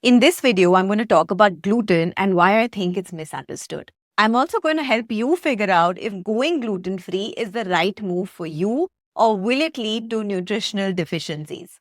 In this video, I'm going to talk about gluten and why I think it's misunderstood. I'm also going to help you figure out if going gluten-free is the right move for you or will it lead to nutritional deficiencies.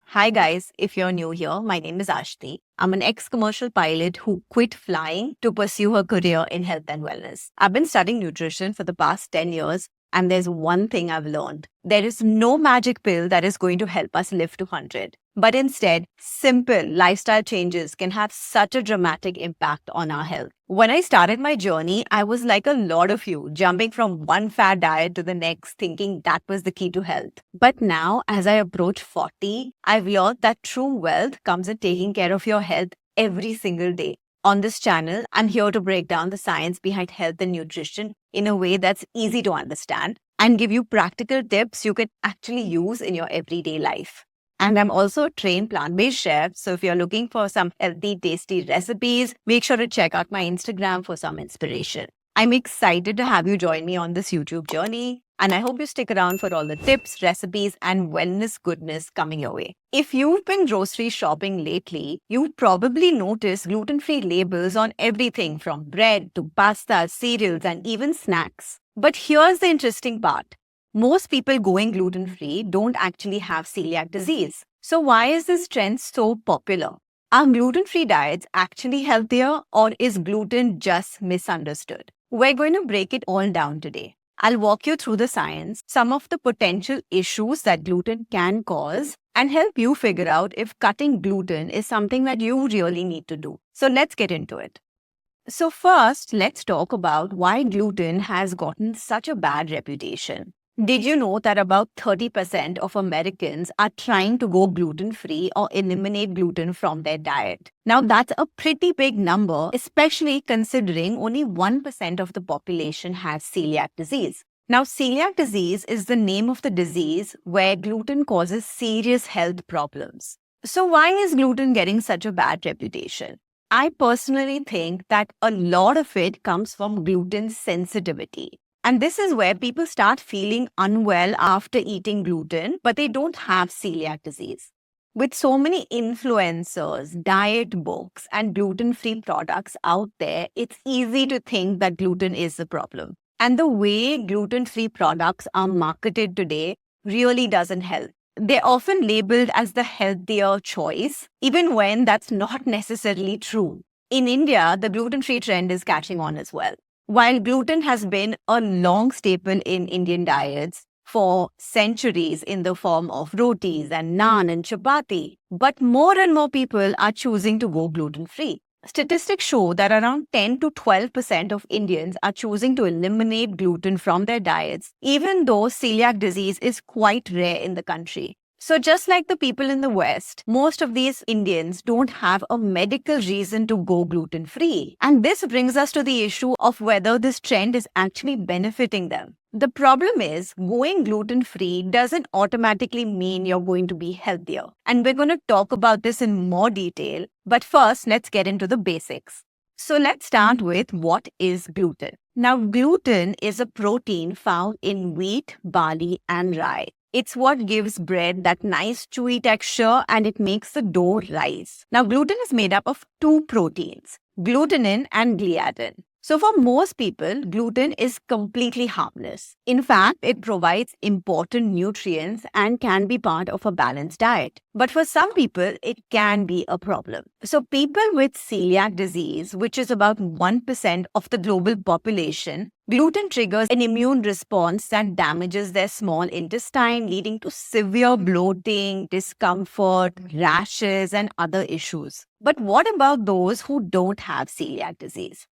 Hi guys, if you're new here, my name is Ashti. I'm an ex-commercial pilot who quit flying to pursue a career in health and wellness. I've been studying nutrition for the past 10 years and there's one thing I've learned. There is no magic pill that is going to help us live to 100. But instead, simple lifestyle changes can have such a dramatic impact on our health. When I started my journey, I was like a lot of you, jumping from one fad diet to the next, thinking that was the key to health. But now, as I approach 40, I've learned that true wealth comes in taking care of your health every single day. On this channel, I'm here to break down the science behind health and nutrition in a way that's easy to understand and give you practical tips you can actually use in your everyday life. And I'm also a trained plant-based chef. So if you're looking for some healthy, tasty recipes, make sure to check out my Instagram for some inspiration. I'm excited to have you join me on this YouTube journey. And I hope you stick around for all the tips, recipes, and wellness goodness coming your way. If you've been grocery shopping lately, you've probably noticed gluten-free labels on everything from bread to pasta, cereals, and even snacks. But here's the interesting part. Most people going gluten-free don't actually have celiac disease. So why is this trend so popular? Are gluten-free diets actually healthier, or is gluten just misunderstood? We're going to break it all down today. I'll walk you through the science, some of the potential issues that gluten can cause, and help you figure out if cutting gluten is something that you really need to do. So let's get into it. So first, let's talk about why gluten has gotten such a bad reputation. Did you know that about 30% of Americans are trying to go gluten-free or eliminate gluten from their diet? Now, that's a pretty big number, especially considering only 1% of the population has celiac disease. Now, celiac disease is the name of the disease where gluten causes serious health problems. So why is gluten getting such a bad reputation? I personally think that a lot of it comes from gluten sensitivity. And this is where people start feeling unwell after eating gluten, but they don't have celiac disease. With so many influencers, diet books, and gluten-free products out there, it's easy to think that gluten is the problem. And the way gluten-free products are marketed today really doesn't help. They're often labeled as the healthier choice, even when that's not necessarily true. In India, the gluten-free trend is catching on as well. While gluten has been a long staple in Indian diets for centuries in the form of rotis and naan and chapati, but more and more people are choosing to go gluten-free. Statistics show that around 10 to 12% of Indians are choosing to eliminate gluten from their diets, even though celiac disease is quite rare in the country. So just like the people in the West, most of these Indians don't have a medical reason to go gluten-free. And this brings us to the issue of whether this trend is actually benefiting them. The problem is going gluten-free doesn't automatically mean you're going to be healthier. And we're going to talk about this in more detail. But first, let's get into the basics. So let's start with what is gluten. Now, gluten is a protein found in wheat, barley, and rye. It's what gives bread that nice chewy texture and it makes the dough rise. Now, gluten is made up of two proteins, glutenin and gliadin. So for most people, gluten is completely harmless. In fact, it provides important nutrients and can be part of a balanced diet. But for some people, it can be a problem. So people with celiac disease, which is about 1% of the global population, gluten triggers an immune response that damages their small intestine, leading to severe bloating, discomfort, rashes, and other issues. But what about those who don't have celiac disease?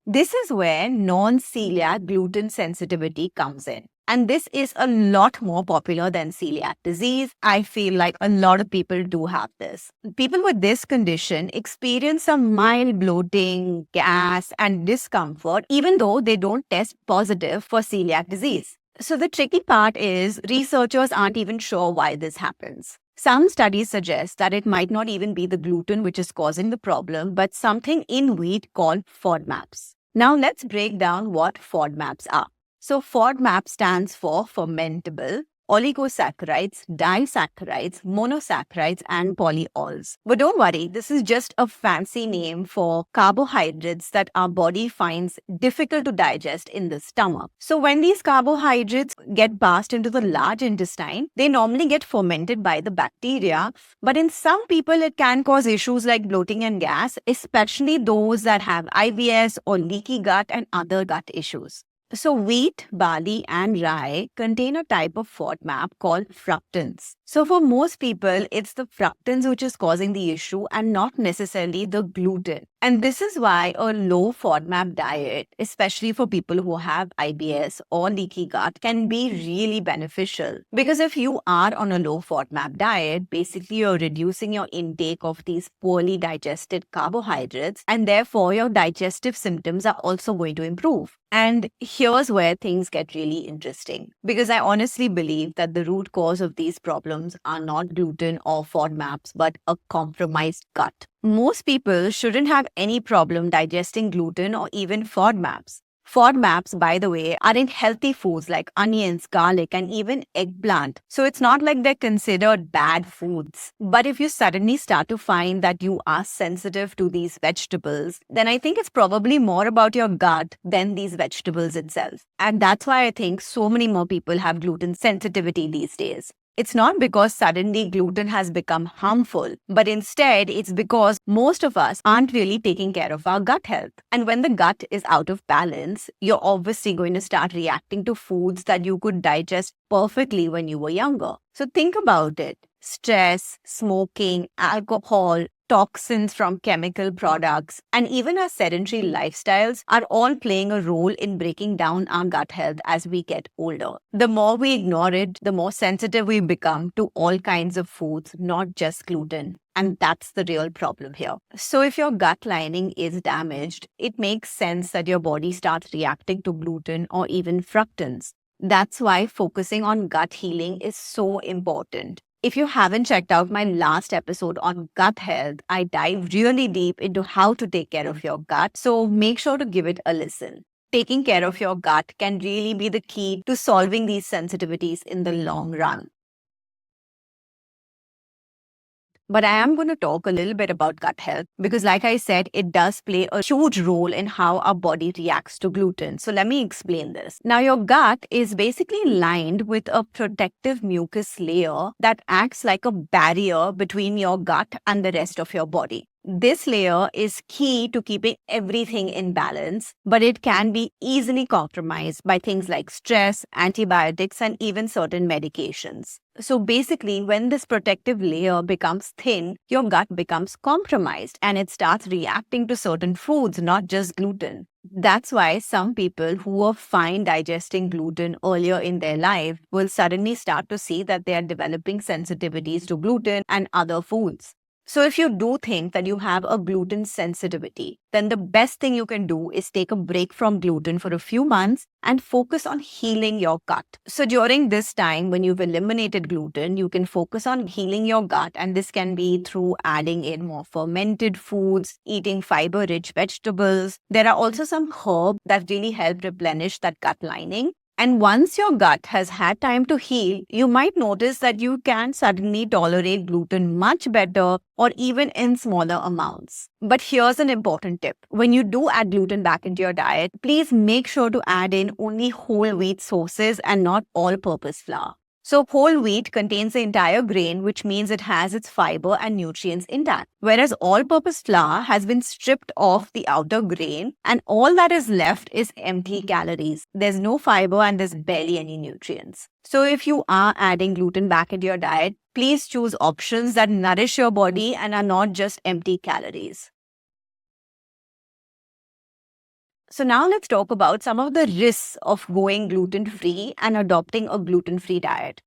This is where non-celiac gluten sensitivity comes in. And this is a lot more popular than celiac disease. I feel like a lot of people do have this. People with this condition experience some mild bloating, gas, and discomfort, even though they don't test positive for celiac disease. So the tricky part is researchers aren't even sure why this happens. Some studies suggest that it might not even be the gluten which is causing the problem, but something in wheat called FODMAPs. Now let's break down what FODMAPs are. So FODMAP stands for fermentable, oligosaccharides, disaccharides, monosaccharides, and polyols. But don't worry, this is just a fancy name for carbohydrates that our body finds difficult to digest in the stomach. So when these carbohydrates get passed into the large intestine, they normally get fermented by the bacteria. But in some people, it can cause issues like bloating and gas, especially those that have IBS or leaky gut and other gut issues. So wheat, barley, and rye contain a type of FODMAP called fructans. So for most people, it's the fructans which is causing the issue and not necessarily the gluten. And this is why a low FODMAP diet, especially for people who have IBS or leaky gut, can be really beneficial. Because if you are on a low FODMAP diet, basically you're reducing your intake of these poorly digested carbohydrates, and therefore your digestive symptoms are also going to improve. And here's where things get really interesting, because I honestly believe that the root cause of these problems are not gluten or FODMAPs, but a compromised gut. Most people shouldn't have any problem digesting gluten or even FODMAPs. FODMAPs, by the way, are in healthy foods like onions, garlic, and even eggplant. So it's not like they're considered bad foods. But if you suddenly start to find that you are sensitive to these vegetables, then I think it's probably more about your gut than these vegetables itself. And that's why I think so many more people have gluten sensitivity these days. It's not because suddenly gluten has become harmful, but instead it's because most of us aren't really taking care of our gut health. And when the gut is out of balance, you're obviously going to start reacting to foods that you could digest perfectly when you were younger. So think about it. Stress, smoking, alcohol, toxins from chemical products, and even our sedentary lifestyles are all playing a role in breaking down our gut health as we get older. The more we ignore it, the more sensitive we become to all kinds of foods, not just gluten. And that's the real problem here. So if your gut lining is damaged, it makes sense that your body starts reacting to gluten or even fructans. That's why focusing on gut healing is so important. If you haven't checked out my last episode on gut health, I dive really deep into how to take care of your gut, so make sure to give it a listen. Taking care of your gut can really be the key to solving these sensitivities in the long run. But I am going to talk a little bit about gut health because, like I said, it does play a huge role in how our body reacts to gluten. So let me explain this. Now, your gut is basically lined with a protective mucus layer that acts like a barrier between your gut and the rest of your body. This layer is key to keeping everything in balance, but it can be easily compromised by things like stress, antibiotics, and even certain medications. So basically, when this protective layer becomes thin, your gut becomes compromised and it starts reacting to certain foods, not just gluten. That's why some people who were fine digesting gluten earlier in their life will suddenly start to see that they are developing sensitivities to gluten and other foods. So if you do think that you have a gluten sensitivity, then the best thing you can do is take a break from gluten for a few months and focus on healing your gut. So during this time, when you've eliminated gluten, you can focus on healing your gut. And this can be through adding in more fermented foods, eating fiber-rich vegetables. There are also some herbs that really help replenish that gut lining. And once your gut has had time to heal, you might notice that you can suddenly tolerate gluten much better or even in smaller amounts. But here's an important tip. When you do add gluten back into your diet, please make sure to add in only whole wheat sources and not all-purpose flour. So whole wheat contains the entire grain, which means it has its fiber and nutrients intact. Whereas all-purpose flour has been stripped off the outer grain and all that is left is empty calories. There's no fiber and there's barely any nutrients. So if you are adding gluten back into your diet, please choose options that nourish your body and are not just empty calories. So now let's talk about some of the risks of going gluten-free and adopting a gluten-free diet.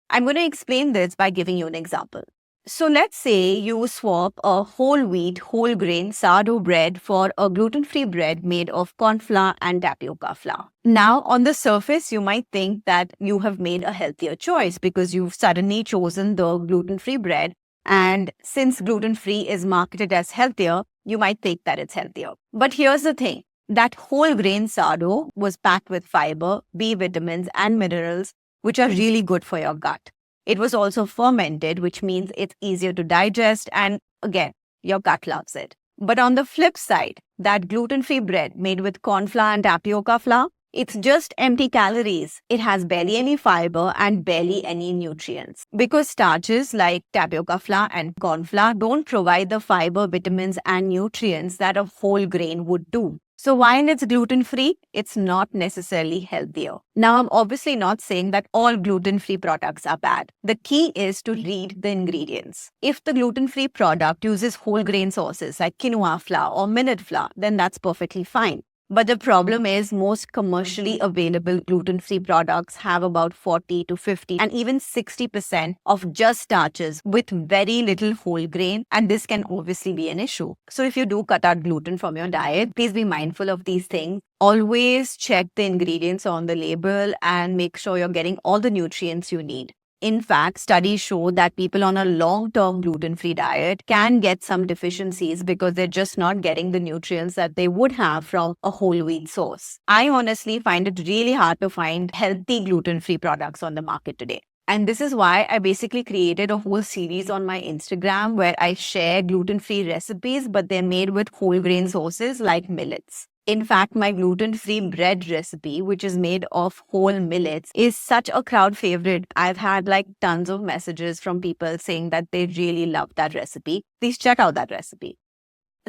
I'm going to explain this by giving you an example. So let's say you swap a whole wheat, whole grain sourdough bread for a gluten-free bread made of corn flour and tapioca flour. Now, on the surface, you might think that you have made a healthier choice because you've suddenly chosen the gluten-free bread. And since gluten-free is marketed as healthier, you might think that it's healthier. But here's the thing. That whole grain sourdough was packed with fiber, B vitamins, and minerals which are really good for your gut. It was also fermented, which means it's easier to digest. And again, your gut loves it. But on the flip side, that gluten-free bread made with corn flour and tapioca flour, it's just empty calories. It has barely any fiber and barely any nutrients. Because starches like tapioca flour and corn flour don't provide the fiber, vitamins, and nutrients that a whole grain would do. So while it's gluten-free, it's not necessarily healthier. Now, I'm obviously not saying that all gluten-free products are bad. The key is to read the ingredients. If the gluten-free product uses whole grain sources like quinoa flour or millet flour, then that's perfectly fine. But the problem is most commercially available gluten-free products have about 40 to 50 and even 60% of just starches with very little whole grain, and this can obviously be an issue. So if you do cut out gluten from your diet, please be mindful of these things. Always check the ingredients on the label and make sure you're getting all the nutrients you need. In fact, studies show that people on a long-term gluten-free diet can get some deficiencies because they're just not getting the nutrients that they would have from a whole wheat source. I honestly find it really hard to find healthy gluten-free products on the market today. And this is why I basically created a whole series on my Instagram where I share gluten-free recipes, but they're made with whole grain sources like millets. In fact, my gluten-free bread recipe, which is made of whole millets, is such a crowd favorite. I've had like tons of messages from people saying that they really love that recipe. Please check out that recipe.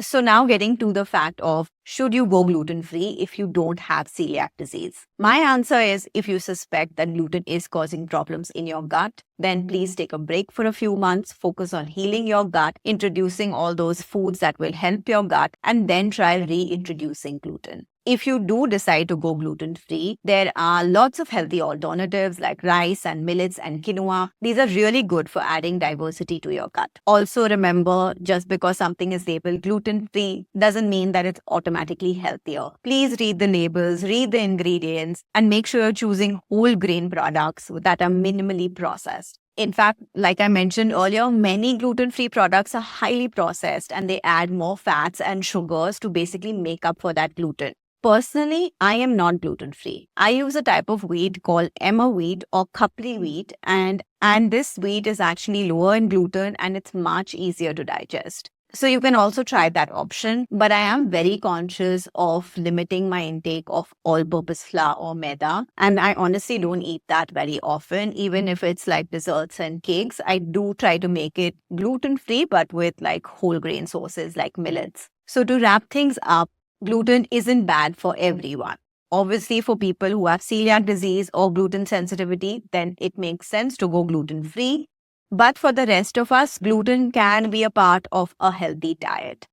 So now getting to the fact of, should you go gluten-free if you don't have celiac disease? My answer is, if you suspect that gluten is causing problems in your gut, then please take a break for a few months, focus on healing your gut, introducing all those foods that will help your gut, and then try reintroducing gluten. If you do decide to go gluten-free, there are lots of healthy alternatives like rice and millets and quinoa. These are really good for adding diversity to your gut. Also remember, just because something is labeled gluten-free doesn't mean that it's automatically healthier. Please read the labels, read the ingredients, and make sure you're choosing whole grain products that are minimally processed. In fact, like I mentioned earlier, many gluten-free products are highly processed and they add more fats and sugars to basically make up for that gluten. Personally, I am not gluten-free. I use a type of wheat called emmer wheat or kapli wheat, and this wheat is actually lower in gluten and it's much easier to digest. So you can also try that option, but I am very conscious of limiting my intake of all-purpose flour or maida, and I honestly don't eat that very often. Even if it's like desserts and cakes, I do try to make it gluten-free, but with like whole grain sources like millets. So to wrap things up, gluten isn't bad for everyone. Obviously, for people who have celiac disease or gluten sensitivity, then it makes sense to go gluten-free. But for the rest of us, gluten can be a part of a healthy diet.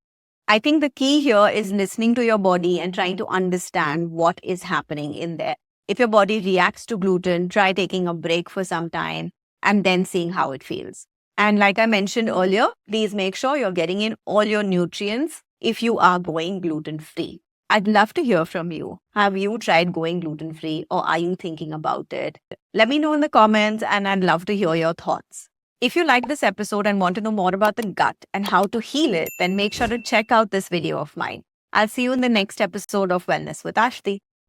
I think the key here is listening to your body and trying to understand what is happening in there. If your body reacts to gluten, try taking a break for some time and then seeing how it feels. And like I mentioned earlier, please make sure you're getting in all your nutrients if you are going gluten-free. I'd love to hear from you. Have you tried going gluten-free or are you thinking about it? Let me know in the comments and I'd love to hear your thoughts. If you like this episode and want to know more about the gut and how to heal it, then make sure to check out this video of mine. I'll see you in the next episode of Wellness with Ashti.